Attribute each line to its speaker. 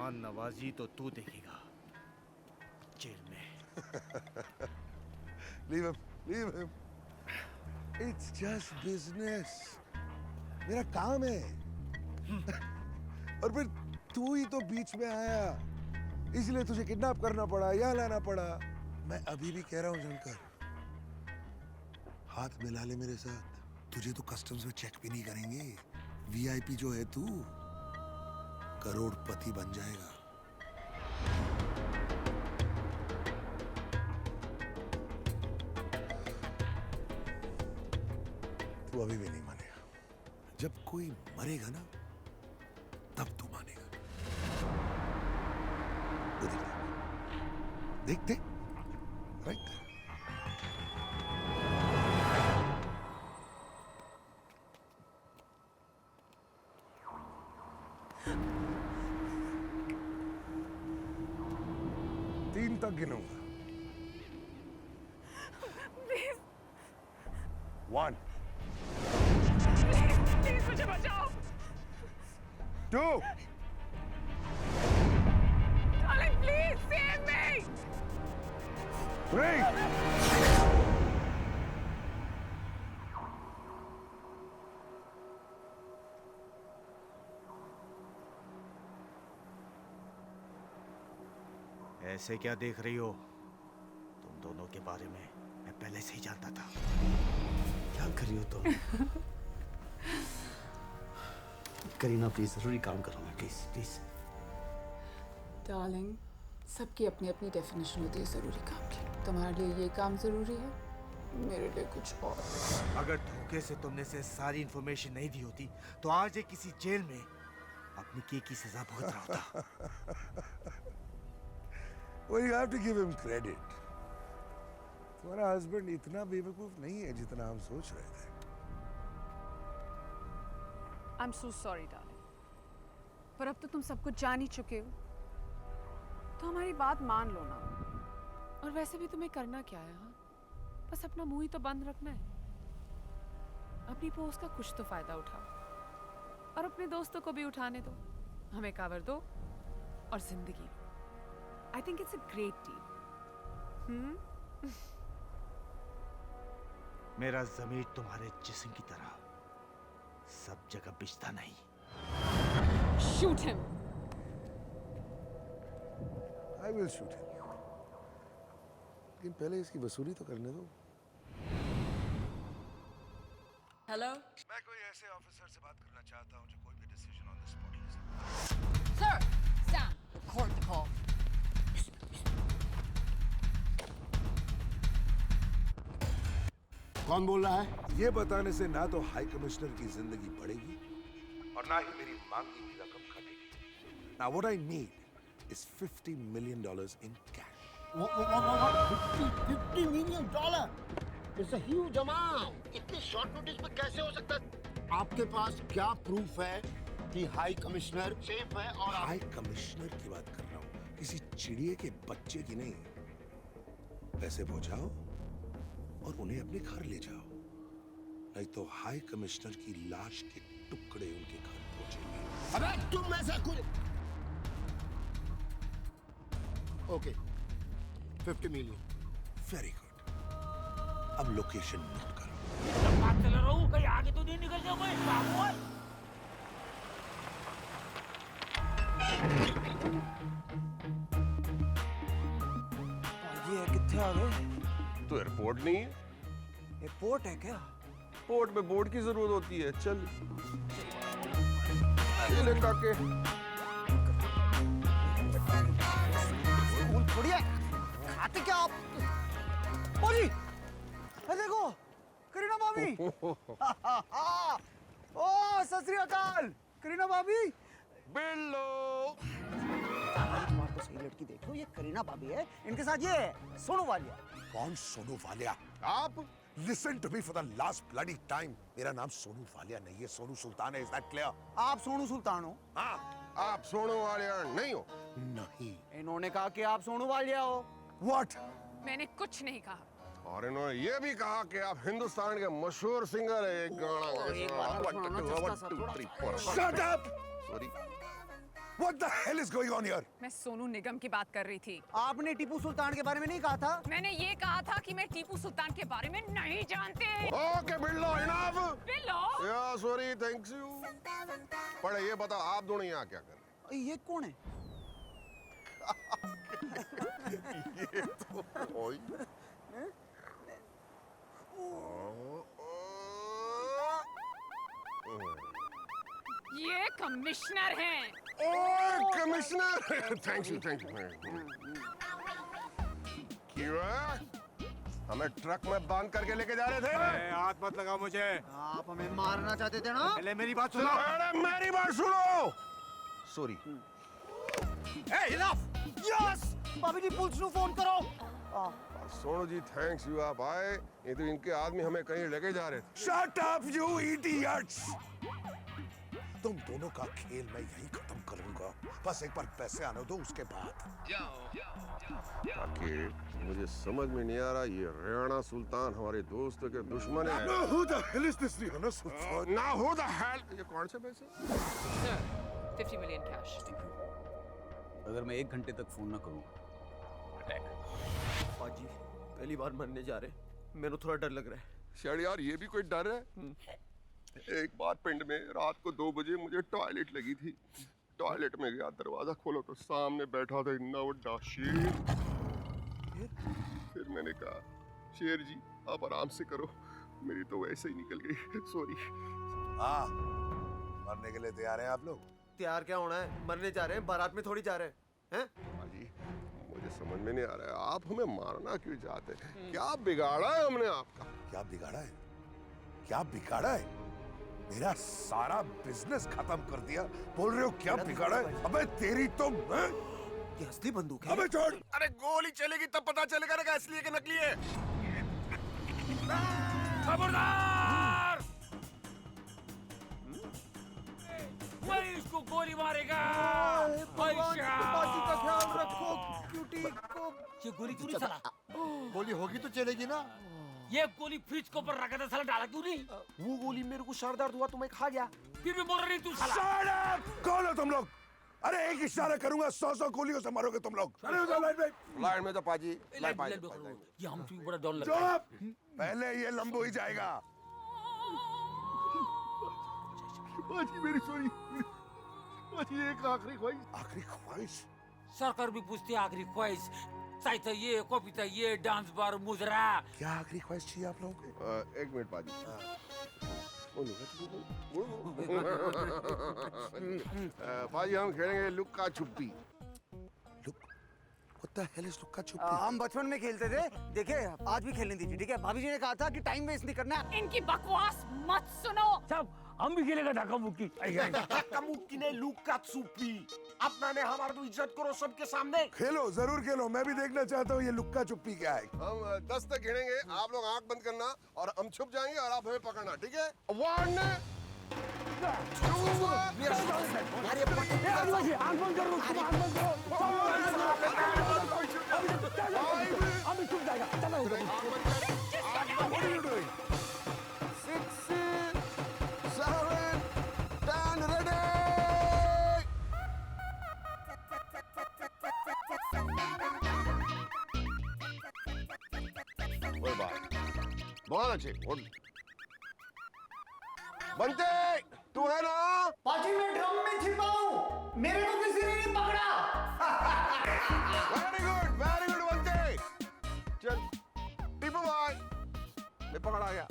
Speaker 1: मेहमान नवाजी तो तू देखेगा जेल में।
Speaker 2: Leave him. It's just business. मेरा काम है। और फिर तू ही तो बीच में आया, इसलिए तुझे किडनैप करना पड़ा, यहाँ लाना पड़ा। मैं अभी भी कह रहा हूँ शंकर, हाथ मिला ले मेरे साथ। तुझे तो कस्टम्स में चेक भी नहीं करेंगे। वीआईपी जो है तू, करोड़पति बन जाएगा। तू अभी भी नहीं मानेगा। जब कोई मरेगा ना, तब तू मानेगा। वो देख देख, राइट। तीन तक गिनूंगा। 1
Speaker 3: प्लीज मुझे बचाओ।
Speaker 2: 2
Speaker 3: डार्लिंग प्लीज सेव मी।
Speaker 2: 3
Speaker 1: ऐसे क्या देख रही हो? तुम दोनों के बारे में मैं पहले से ही जानता था।
Speaker 4: क्या कर रही हो तुम? करीना प्लीज, जरूरी काम करो मैं, प्लीज प्लीज।
Speaker 5: डार्लिंग, सबकी अपनी अपनी डेफिनेशन होती है ज़रूरी काम की। तुम्हारे लिए ये काम ज़रूरी है, मेरे लिए कुछ और।
Speaker 1: अगर धोखे से तुमने से सारी इंफॉर्मेशन नहीं दी होती तो आज ये किसी जेल में अपनी की सजा भुगत रहा होता।
Speaker 2: Well, you have to give him credit. तुम्हारा हस्बैंड इतना बेवकूफ नहीं है जितना हम सोच रहे थे।
Speaker 3: I'm so sorry darling, पर अब तो तुम सब कुछ जान ही चुके हो, तो हमारी बात मान लो ना। और वैसे भी तुम्हें करना क्या है? हाँ, बस अपना मुंह ही तो बंद रखना है। अपनी पोस्ट का कुछ तो फायदा उठाओ और अपने दोस्तों को भी उठाने दो। हमें कावर दो और जिंदगी। I think it's a great deal.
Speaker 1: मेरा ज़मीर तुम्हारे जिस्म की तरह सब जगह बिछता नहीं।
Speaker 3: Shoot him.
Speaker 2: I will shoot him. लेकिन पहले इसकी वसूली तो करने दो।
Speaker 3: Hello?
Speaker 2: मैं कोई ऐसे ऑफिसर से बात करना चाहता हूँ जो कोई भी डिसीजन ऑन द स्पॉट ले सकता है।
Speaker 3: Sir, Sam, record the call.
Speaker 2: कौन बोल रहा है? ये बताने से ना तो हाई कमिश्नर की जिंदगी बढ़ेगी और ना ही मेरी मांगी हुई रकम घटेगी। Now what I need is $50 million in cash.
Speaker 6: $50 million? It's a huge amount. इतनी शॉर्ट नोटिस पे कैसे हो सकता है? आपके पास क्या प्रूफ है कि हाई कमिश्नर सेफ है? और
Speaker 2: हाई कमिश्नर की बात कर रहा हूँ, किसी चिड़िए के बच्चे की नहीं। पैसे पहुंचाओ और उन्हें अपने घर ले जाओ, नहीं तो हाई कमिश्नर की लाश के टुकड़े उनके घर पहुंचेंगे।
Speaker 6: अबे तुम ऐसा कुछ। Okay, 50 million.
Speaker 2: Very good. अब लोकेशन नोट करो।
Speaker 7: बात चल रहा हूँ, कहीं आगे तो नहीं निकल जाओ कोई बाबू।
Speaker 8: ये कितने आ गए?
Speaker 9: तो एयरपोर्ट नहीं है?
Speaker 8: एयरपोर्ट है क्या?
Speaker 9: पोर्ट में बोर्ड की जरूरत होती है। चल ये ले काके।
Speaker 8: स्कूल थोड़ी है, खाते क्या आप? जी, देखो करीना भाभी। ओ सत श्री अकाल करीना भाभी।
Speaker 9: बिल्लो
Speaker 8: तुम्हारे को सही लड़की देख लो, ये करीना भाभी है, इनके साथ ये सोनू वालिया।
Speaker 2: कौन सोनू वालिया? आप listen to me for the last bloody time. मेरा नाम सोनू वालिया नहीं है, सोनू सुल्तान है। Is that clear?
Speaker 8: आप सोनू सुल्तान हो?
Speaker 2: हाँ।
Speaker 9: आप सोनू वालिया नहीं हो?
Speaker 2: नहीं।
Speaker 8: इन्होंने कहा कि आप सोनू वालिया हो।
Speaker 2: व्हाट?
Speaker 3: मैंने कुछ नहीं कहा।
Speaker 9: और इन्होंने ये भी कहा कि आप हिंदुस्तान के मशहूर सिंगर है।
Speaker 8: एक बार सुनाना जिसका सा थोड़ा।
Speaker 2: Shut up!
Speaker 9: Sorry.
Speaker 2: What the hell is going on here?
Speaker 3: मैं सोनू निगम की बात कर रही थी।
Speaker 8: आपने टीपू सुल्तान के बारे में नहीं कहा था?
Speaker 3: मैंने ये कहा था कि मैं टीपू सुल्तान के बारे में नहीं जानती।
Speaker 9: ओके बिल्लो इनफ।
Speaker 3: बिल्लो?
Speaker 9: या सॉरी थैंक्स यू। पर ये बता आप दोनों यहाँ क्या कर रहे
Speaker 8: ये कौन है?
Speaker 9: हैं? ये तो ओए।
Speaker 3: ये कमिश्नर हैं।
Speaker 9: ओए कमिश्नर थैंक यू कीड़ा हमें ट्रक में बांध करके लेके जा रहे थे।
Speaker 1: हाथ मत लगाओ मुझे।
Speaker 8: आप हमें मारना चाहते थे ना?
Speaker 1: पहले मेरी बात सुनो।
Speaker 9: अरे मेरी बात सुनो। सॉरी।
Speaker 1: इनफ।
Speaker 8: यस भाभी जी पुलिस को फोन करो।
Speaker 9: सोनू जी थैंक्स यू आप आए। ये तो इनके आदमी हमें कहीं लेके जा रहे थे।
Speaker 2: Shut up, you idiots! तुम दोनों का खेल मैं यहीं खत्म करूंगा। बस एक बार पैसे आने दो उसके बाद।
Speaker 9: ताकि मुझे समझ में नहीं आ रहा ये रेहाना सुल्तान हमारे दोस्त के दुश्मन है।
Speaker 2: Now who the hell is this Rihanna Sultan?
Speaker 9: ना हो द हेल ये कौन से पैसे?
Speaker 3: Sir, 50 million cash.
Speaker 4: अगर मैं 1 घंटे तक फोन ना करूं, अटैक।
Speaker 10: पाजी पहली बार मरने जा रहे, मेरे थोड़ा डर लग रहा है।
Speaker 9: शायद यार ये भी कोई डर है। एक बार पिंड में रात को 2 बजे मुझे टॉयलेट लगी थी। टॉयलेट में गया, दरवाजा खोलो तो सामने बैठा था इतना बड़ा शेर। फिर मैंने कहा शेर जी आप आराम से करो, मेरी तो वैसे ही निकल गई। सॉरी।
Speaker 2: हाँ, मरने के लिए तैयार हैं आप लोग?
Speaker 10: तैयार क्या होना है, मरने जा रहे हैं, बारात में थोड़ी जा रहे हैं।
Speaker 9: भाजी मुझे समझ में नहीं आ रहा है आप हमें मारना क्यों चाहते हैं? क्या बिगाड़ा है हमने आपका?
Speaker 2: क्या बिगाड़ा है? क्या बिगाड़ा है? मेरा सारा बिजनेस खत्म कर दिया। बोल रहे हो क्या बिगाड़ा है? अबे तेरी तो मैं...
Speaker 10: ये असली बंदूक है।
Speaker 2: अबे छोड़।
Speaker 9: अरे गोली चलेगी तब पता चलेगा ना असली है कि नकली है।
Speaker 7: खबरदार! मैं इसको गोली मारेगा।
Speaker 8: भगवान की बाजी का ख्याल रखो क्यूटी को।
Speaker 7: ये गोली क्यों नहीं चला?
Speaker 6: गोली होगी तो चलेगी ना।
Speaker 7: ये गोली फ्रिज के ऊपर रखा था, साला डाला क्यों नहीं?
Speaker 10: वो गोली मेरे को सर दर्द हुआ तो मैं खा गया।
Speaker 7: फिर भी बोल रही तू साला।
Speaker 2: Shut up! कौन हो तुम लोग? अरे एक इशारा करूंगा 100 गोलियों से मरोगे तुम लोग। अरे उधर लाइन में।
Speaker 9: लाइन में तो पाजी
Speaker 7: ये हमसे भी बड़ा डर लगता है।
Speaker 2: चुप! पहले ये लंबू ही जाएगा।
Speaker 9: पाजी मेरी सॉरी। पाजी एक आखिरी ख्वाहिश।
Speaker 2: आखिरी ख्वाहिश?
Speaker 7: सरकार भी पूछती है आखिरी ख्वाहिश। चाय चाहिए, कॉफी चाहिए, डांस बार, मुजरा।
Speaker 2: क्या आखिरी ख्वाहिश चाहिए आप लोगों को?
Speaker 9: एक मिनट पाजी। पाजी हम खेलेंगे लुक्का छुपी।
Speaker 2: What the hell is लुक्का छुपी?
Speaker 8: हम बचपन में खेलते थे, देखिए आज भी खेलने दीजिए, ठीक है? भाभी जी ने कहा था कि टाइम वेस्ट नहीं करना है।
Speaker 3: इनकी बकवास मत सुनो।
Speaker 7: सब हम भी खेलेगा धक्का मुक्की।
Speaker 10: धक्का मुक्की ने लुक्का छुपी। अपना ने हमारा तो इज्जत करो सबके सामने।
Speaker 2: खेलो, जरूर खेलो। मैं भी देखना चाहता हूँ ये लुक्का छुपी क्या है।
Speaker 9: हम 10 तक गिनेंगे, आप लोग आंख बंद करना और हम छुप जाएंगे और आप हमें पकड़ना, ठीक है? 1
Speaker 7: आंख बंद करो, आंख बंद करो। हम छुप जाएगा। चलो
Speaker 2: What are you doing?
Speaker 6: 6, 7, 10 ready.
Speaker 9: कोई बात बहुत अच्छे। बनते तू है ना?
Speaker 8: पाजी मैं ड्रम में छिपा हूँ, मेरे को किसी ने नहीं पकड़ा।
Speaker 9: वेरी गुड बनते। चल टीपू भाई मैं पकड़ा गया।